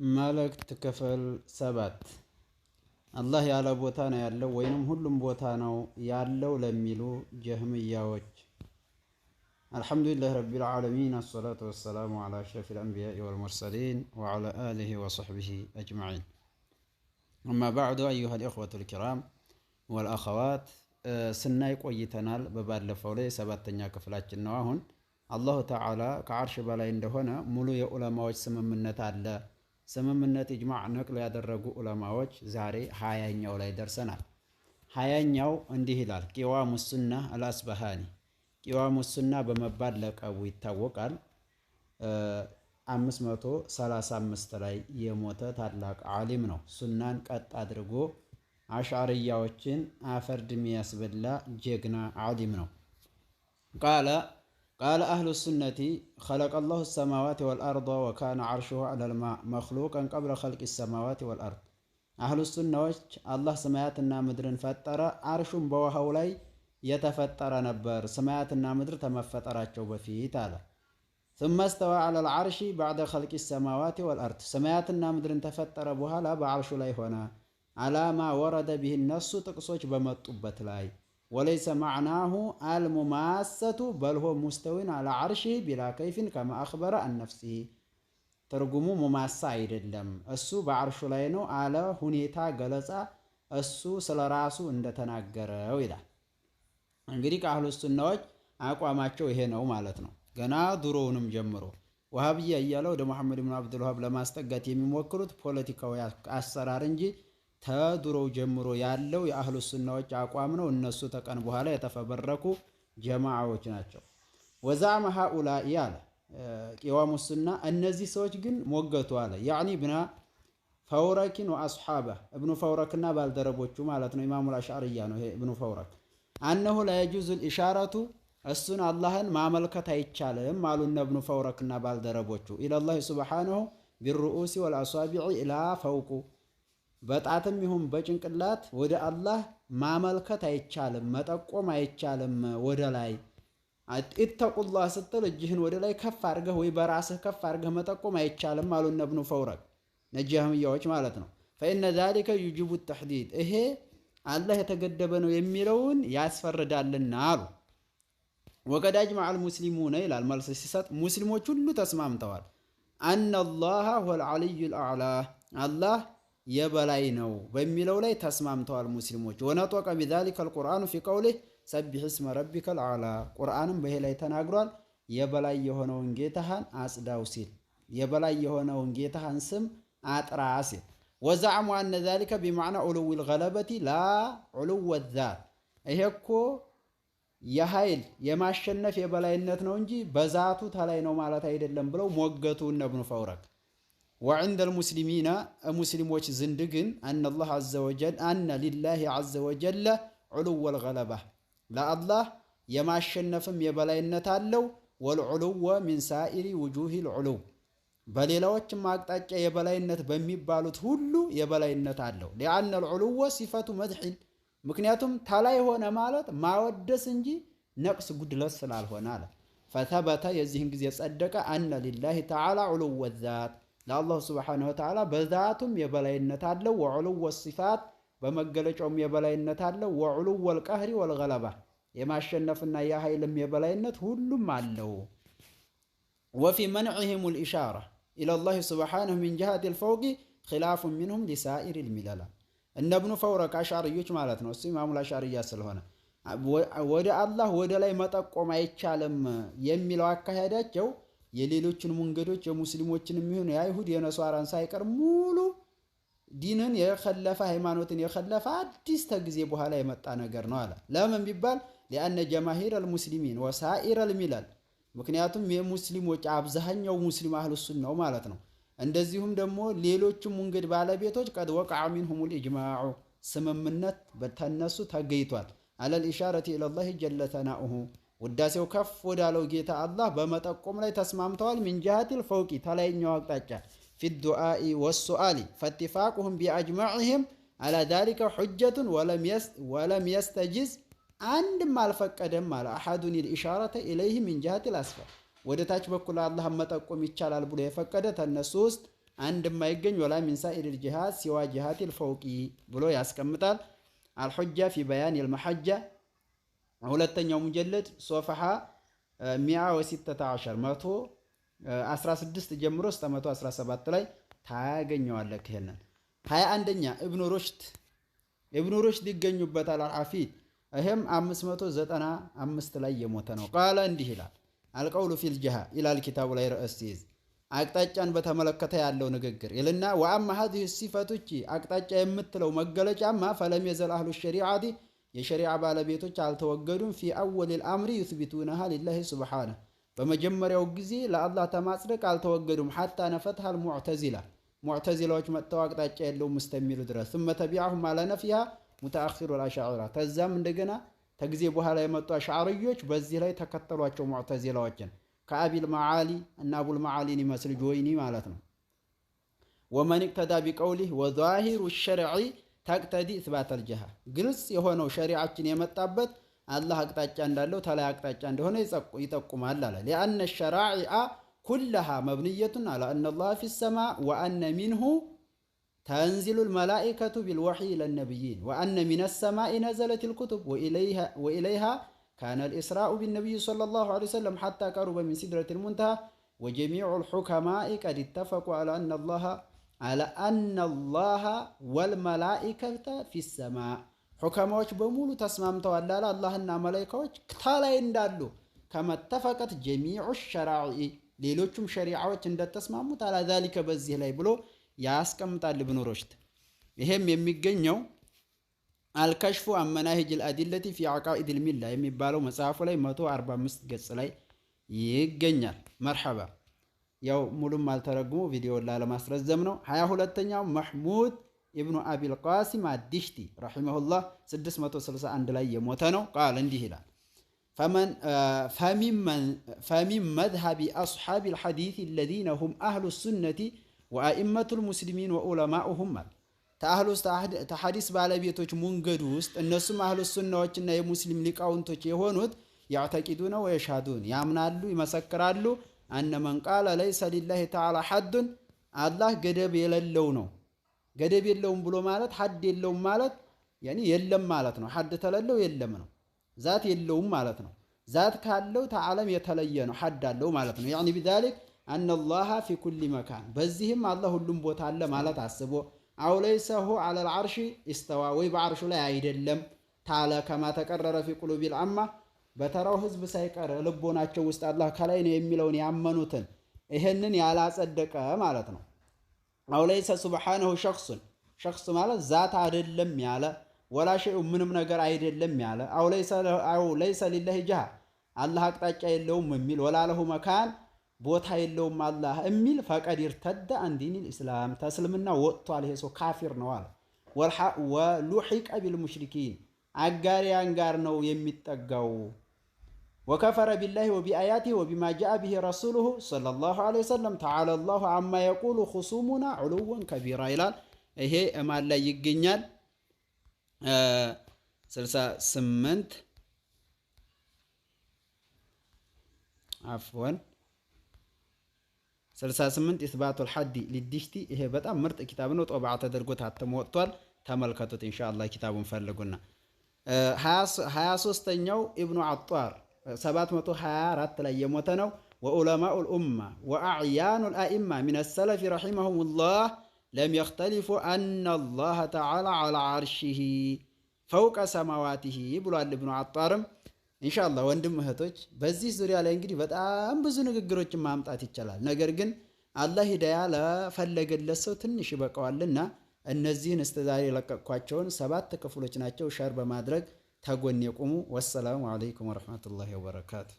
መልእክት ክፍል 7 አላህ ያለ ቦታ ነው ያለው ወይንም ሁሉም ቦታ ነው ያለው ለሚሉ ጀህምያዎች። አልሐምዱሊላህ ረቢል ዓለሚን አስሰላቱ ወሰላሙ ዐላ አሽረፊል አንቢያኢ ወልሙርሰሊን ወዐላ አሊሂ ወሰሕቢሂ አጅመዒን። አማ በዕዱ አዩሀል ኢኽወቱል ኪራም ወልአኸዋት፣ ስናይ ቆይተናል። በባለፈው ላይ 7ኛ ክፍላችን ነው። አሁን አላሁ ተዓላ ከዓርሽ በላይ እንደሆነ ሙሉ የዑለማዎች ስምምነት አለ። ስምምነት ኢጅማዕ ነቅል ያደረጉ ዑለማዎች ዛሬ 20ኛው ላይ ደርሰናል። 20ኛው እንዲህ ይላል። ቂዋሙ ሱና አልአስበሃኒ ቂዋሙ ሱና በመባል ለቀቡ ይታወቃል። 535 ላይ የሞተ ታላቅ ዓሊም ነው። ሱናን ቀጥ አድርጎ አሽዓርያዎችን አፈርድም ያስበላ ጀግና ዓሊም ነው። ቃለ አህሉ ሱነቲ ኸለቀ ላሁ ሰማዋት ወልአርض ወካነ ዓርሹሁ ዐለል ማእ መኽሉቀን ቀብለ ኸልቂ ሰማዋት ወልአርድ። አህሉ ሱናዎች አላህ ሰማያትና ምድርን ፈጠረ፣ አርሹም በውሃው ላይ የተፈጠረ ነበር ሰማያትና ምድር ተመፈጠራቸው በፊት አለ። ثم استوى على العرش بعد خلق السماوات والأرض ሰማያትና ምድርን ተፈጠረ በኋላ በዓርሹ ላይ ሆነ። አላማ ወረደ ቢህ ነሱ ጥቅሶች በመጡበት ላይ ወለይሰ ማዕናሁ አልሙማሰቱ በልሆ ሙስተዊን አላ ዓርሺ ቢላ ከይፊን ከማ አኽበረ አነፍሲ። ትርጉሙ ሙማሳ አይደለም፣ እሱ በዓርሹ ላይ ነው አለ ሁኔታ ገለጻ እሱ ስለ ራሱ እንደተናገረው ይላል። እንግዲህ ከአህሉ ሱናዎች አቋማቸው ይሄ ነው ማለት ነው። ገና ድሮውንም ጀምሮ ወሃብያ እያለ ወደ መሐመድ ብን አብዱልዋሃብ ለማስጠጋት የሚሞክሩት ፖለቲካዊ አሰራር እንጂ ተድሮው ጀምሮ ያለው የአህሉ ሱናዎች አቋም ነው። እነሱ ተቀን በኋላ የተፈበረኩ ጀማዓዎች ናቸው። ወዛዕመ ሃኡላኢ አለ ቂዋሙ ሱና፣ እነዚህ ሰዎች ግን ሞገቱ አለ ያዕኒ ብና ፈውረኪን ወአስሓበ እብኑ ፈውረክና ባልደረቦቹ ማለት ነው። ኢማሙል አሽዓርያ ነው ይሄ እብኑ ፈውረክ። አነሁ ላየጁዙል ኢሻረቱ እሱን አላህን ማመልከት አይቻልም አሉነ እብኑ ፈውረክና ባልደረቦቹ ኢለላሂ ሱብሓነሁ ቢሩኡሲ ወልአሷቢዒ ኢላ ፈውቁ፣ በጣትም ይሁን በጭንቅላት ወደ አላህ ማመልከት አይቻልም፣ መጠቆም አይቻልም ወደ ላይ። ኢተቁላህ ስትል እጅህን ወደ ላይ ከፍ አድርገህ ወይ በራስህ ከፍ አድርገህ መጠቆም አይቻልም አሉነ እብኑ ፈውረክ ነጃህምያዎች ማለት ነው። ፈኢነ ዛሊከ ዩጅቡ ተሕዲድ፣ ይሄ አላህ የተገደበ ነው የሚለውን ያስፈርዳልና አሉ። ወቀድ አጅመዐል ሙስሊሙነ ይላል መልስ ሲሰጥ ሙስሊሞች ሁሉ ተስማምተዋል። አነላህ ሁወል ዐሊዩል አዕላ፣ አላህ የበላይ ነው በሚለው ላይ ተስማምተዋል ሙስሊሞች። ወነጦቀ ቢዛሊከ አልቁርአኑ ፊ ቀውሊህ ሰቢሕ እስመ ረቢከል አዕላ፣ ቁርአንም በይሄ ላይ ተናግሯል። የበላይ የሆነውን ጌታህን አጽዳው ሲል፣ የበላይ የሆነውን ጌታህን ስም አጥራ ሲል። ወዘዐሙ አነ ዛሊከ ቢመዕና ዑሉዊል ገለበቲ ላ ዑሉወ ዛት፣ ይሄ እኮ የኃይል የማሸነፍ የበላይነት ነው እንጂ በዛቱ ተላይ ነው ማለት አይደለም ብለው ሞገቱ እነ እብኑ ፈውረክ። ወዕንደል ሙስሊሚና ሙስሊሞች ዘንድ ግን አነ ሊላሂ ዐዘ ወጀለ ዑሉወል ገለባ፣ ለአላህ የማሸነፍም የበላይነት አለው። ወልዑሉወ ሚን ሳኢሪ ውጁሂል ዑሉው፣ በሌላዎችም አቅጣጫ የበላይነት በሚባሉት ሁሉ የበላይነት አለው። ሊአነል ዑሉወ ሲፈቱ መድሒን፣ ምክንያቱም ተላይ ሆነ ማለት ማወደስ እንጂ ነቅስ ጉድለት ስላልሆነ አለ። ፈተበተ የዚህን ጊዜ ጸደቀ አነ ሊላሂ ተዓላ ዑሉወ ዛት፣ ለአላሁ ስብሓነሁ ወተዓላ በዛቱም የበላይነት አለው። ወዑሉወ ሲፋት፣ በመገለጫውም የበላይነት አለው። ወዑሉወል ቀህሪ ወልገለባ፣ የማሸነፍና የኃይልም የበላይነት ሁሉም አለው። ወፊ መንዕህሙል ኢሻራ ኢለላሂ ስብሓነሁ ሚን ጅሃቲል ፈውቂ ኺላፉን ሚንሁም ሊሳኢሪል ሚለላ። እነ እብኑ ፈውረክ አሽዓርዮች ማለት ነው። እሱ ኢማሙል አሽዓርያ ስለሆነ ወደ አላህ ወደ ላይ መጠቆም አይቻልም የሚለው አካሄዳቸው የሌሎችን መንገዶች የሙስሊሞችን የሚሆን የአይሁድ የነሷራን ሳይቀር ሙሉ ዲንን የኸለፈ ሃይማኖትን የኸለፈ አዲስ ተጊዜ በኋላ የመጣ ነገር ነው አለ። ለምን ቢባል ሊአነ ጀማሂረል ሙስሊሚን ወሳኢረል ሚለል፣ ምክንያቱም የሙስሊሞች አብዛኛው ሙስሊም አህሉ ሱናው ማለት ነው፣ እንደዚሁም ደግሞ ሌሎችም መንገድ ባለቤቶች ቀድ ወቀዐ ሚንሁሙል ኢጅማዑ፣ ስምምነት በተነሱ ተገይቷል። አለል ኢሻረቲ ኢለላሂ ጀለ ተናኡሁ፣ ውዳሴው ከፍ ወዳለው ጌታ አላህ በመጠቆም ላይ ተስማምተዋል። ሚን ጅሃቲል ፈውቂ፣ ተላይኛው አቅጣጫ፣ ፊ ዱዓኢ ወሱአሊ ፈትፋቁሁም ቢአጅማዕህም አላ ዛሊከ ሑጀቱን ወለም የስተጅዝ፣ አንድም አልፈቀደም አለ አሐዱን ኢልኢሻረተ ኢለይህ ሚን ጅሃቲል አስፈል፣ ወደ ታች በኩል አላህን መጠቆም ይቻላል ብሎ የፈቀደ ተነሱ ውስጥ አንድ የማይገኝ ወላ ሚን ሳኢሪል ጂሃድ ሲዋ ጂሃቲል ፈውቂ ብሎ ያስቀምጣል። አልሑጃ ፊ በያን አልመሐጃ ሁለተኛው ሙጀለድ ሶፈሐ 116 116 ጀምሮ እስከ 117 ላይ ታገኘዋለህ። ይሄንን 21ኛ ኢብኑ ሩሽድ ይገኙበታል። አልሐፊድ ይሄም 595 ላይ የሞተ ነው። ቃለ እንዲህ ይላል አልቀውሉ ፊል ጂሃ ኢላል ኪታቡ ላይ ርዕስ ሲይዝ አቅጣጫን በተመለከተ ያለው ንግግር ይልና ወአማ هذه الصفات አቅጣጫ የምትለው መገለጫማ ፈለም የዘል አህሉ ሸሪዓቲ የሸሪዓ ባለቤቶች አልተወገዱም ፊ አወል الامر يثبتونها لله سبحانه በመጀመሪያው ጊዜ ለአላህ ተማጽደቅ አልተወገዱም حتى نفتح المعتزله ሙዕተዚላዎች መጥተው አቅጣጫ የለውም እስተሚሉ ድረስ ثم تبعهم على نفيها متأخر الاشاعره ተዛም እንደገና ተጊዜ በኋላ የመጡ አሽዓሪዮች በዚህ ላይ ተከተሏቸው ሙዕተዚላዎችን ከአቢል መዓሊ እና አቡል መዓሊን ይመስል ጆይኒ ማለት ነው። ወመን እቅተዳ ቢቀውሊህ ወዛሂሩ ሸርዒ ተቅተዲ ኢስባት አልጀሃ ግልጽ የሆነው ሸሪዓችን የመጣበት አላህ አቅጣጫ እንዳለው ተላይ አቅጣጫ እንደሆነ ይጠቁማል አለ። ሊአነ ሸራዒአ ኩለሃ መብንየቱን አላ አነ አላህ ፊ ሰማ ወአነ ሚንሁ ተንዚሉ ልመላኢከቱ ቢልወሕይ ለነቢይን ወአነ ሚነ ሰማኢ ነዘለት ልኩቱብ ወኢለይሃ ካነ ልእስራኡ ቢነቢይ ሰለላሁ ዐለይሂ ወሰለም ሐታ ቀሩበ ሚን ሲድረቲል ሙንተሃ ወጀሚዑ ልሑከማኢ ቀድ ኢተፈቁ አላ አነ አላህ ወልመላኢከተ ፊ ሰማ ሑከማዎች በሙሉ ተስማምተዋል አለ አላህና መላኢካዎች ከላይ እንዳሉ ከመተፈቀት ጀሚዑ ሸራዒ ሌሎቹም ሸሪዓዎች እንደተስማሙት አላ ዛሊከ በዚህ ላይ ብሎ ያስቀምጣል ኢብኑ ሩሽድ። ይሄም የሚገኘው አልከሽፉ አመናሂጅ አልአዲለቲ ፊ አቃኢድ አልሚላ የሚባለው መጽሐፉ ላይ 145 ገጽ ላይ ይገኛል። መርሐባ ያው ሙሉም አልተረጉሙ ቪዲዮውን ላለማስረዘም ነው። 22ኛው መህሙድ ኢብኑ አቢል ቃሲም አዲሽቲ ረሂመሁላህ 661 ላይ የሞተ ነው። ቃል እንዲህ ይላል ፈሚን መዝሀቢ አስሓቢል ሐዲስ الذين هم أهل السنة وأئمة المسلمين وعلماؤهم ተሐዲስ ባለቤቶች መንገድ ውስጥ እነሱም አህሉ ሱናዎችና የሙስሊም ሊቃውንቶች የሆኑት ያዕተቂዱነ ወየሻዱን ያምናሉ ይመሰክራሉ አነ መን ቃለ ለይሰ ሊላሂ ተዓላ ሐዱን አላህ ገደብ የሌለው ነው። ገደብ የለውም ብሎ ማለት ሐድ የለውም ማለት ያኒ የለም ማለት ነው። ሐድ ተለለው የለም ነው። ዛት የለውም ማለት ነው። ዛት ካለው ተዓለም የተለየ ነው። ሐድ አለው ማለት ነው። ያኒ بذلك أن الله في كل مكان በዚህም አላህ ሁሉም ቦታ አለ ማለት አስቦ አው ለይሰ ሁ على العرش استوى ወይ በአርሹ ላይ አይደለም ታለ ከማ ተቀረረ في قلوب العامة በተራው ህዝብ ሳይቀር ልቦናቸው ውስጥ አላህ ከላይ ነው የሚለውን ያመኑትን ይሄንን ያላጸደቀ ማለት ነው። አው ለይሰ سبحانه شخص ማለት ዛት አይደለም ያለ ወላ ሸይء ምንም ነገር አይደለም ያለ አው ለይሰ ሊላሂ ጀሃ አላህ አቅጣጫ የለውም የሚል ወላ ለሁ መካን ቦታ የለውም አላህ የሚል ፈቀድ ይርተደ አንዲን الاسلام ተስልምና ወጥቷል ይሄ ሰው ካፊር ነው አለ። ወሉሂቀ ቢልሙሽሪኪን አጋሪያን ጋር ነው የሚጠጋው። ወከፈረ ቢላሂ ወቢአያቲሂ ወቢማ ጃአ ቢሂ ረሱሉሁ ሰለላሁ ዐለይሂ ወሰለም ተዓላ አላሁ አማ የቁሉ ኹሱሙና ዑሉወን ከቢራ ይላል። ይሄ እማን ላይ ይገኛል? 68 አፍወን 68 ኢስባቱል ሐዲ ሊዲሽቲ ይሄ በጣም ምርጥ ኪታብ ነው። ጦባዓ ተደርጎ ታትሞ ወጥቷል። ተመልከቱት ኢንሻአላህ ኪታቡን ፈልጉና 23ኛው ኢብኑ አጧር 724 ላይ የሞተ ነው። ወዑለማኡል ኡማ ወአዕያኑል አኢማ ሚነ ሰለፊ ረሂመሁሙላህ ለም የኽተሊፉ አነ አላህ ተዓላ ዐላ ዐርሺሂ ፈውቀ ሰማዋቲሂ ብሏል ኢብኑ አጧርም። ኢንሻአላህ ወንድም እህቶች በዚህ ዙሪያ ላይ እንግዲህ በጣም ብዙ ንግግሮችን ማምጣት ይቻላል። ነገር ግን አላህ ሂዳያ ለፈለገለት ሰው ትንሽ ይበቃዋልና እነዚህን እስተዛሬ የለቀቅኳቸውን 7 ክፍሎች ናቸው። ሸር በማድረግ ተጎን የቁሙ። ወሰላሙ አለይኩም ወራህመቱላሂ ወበረካቱ።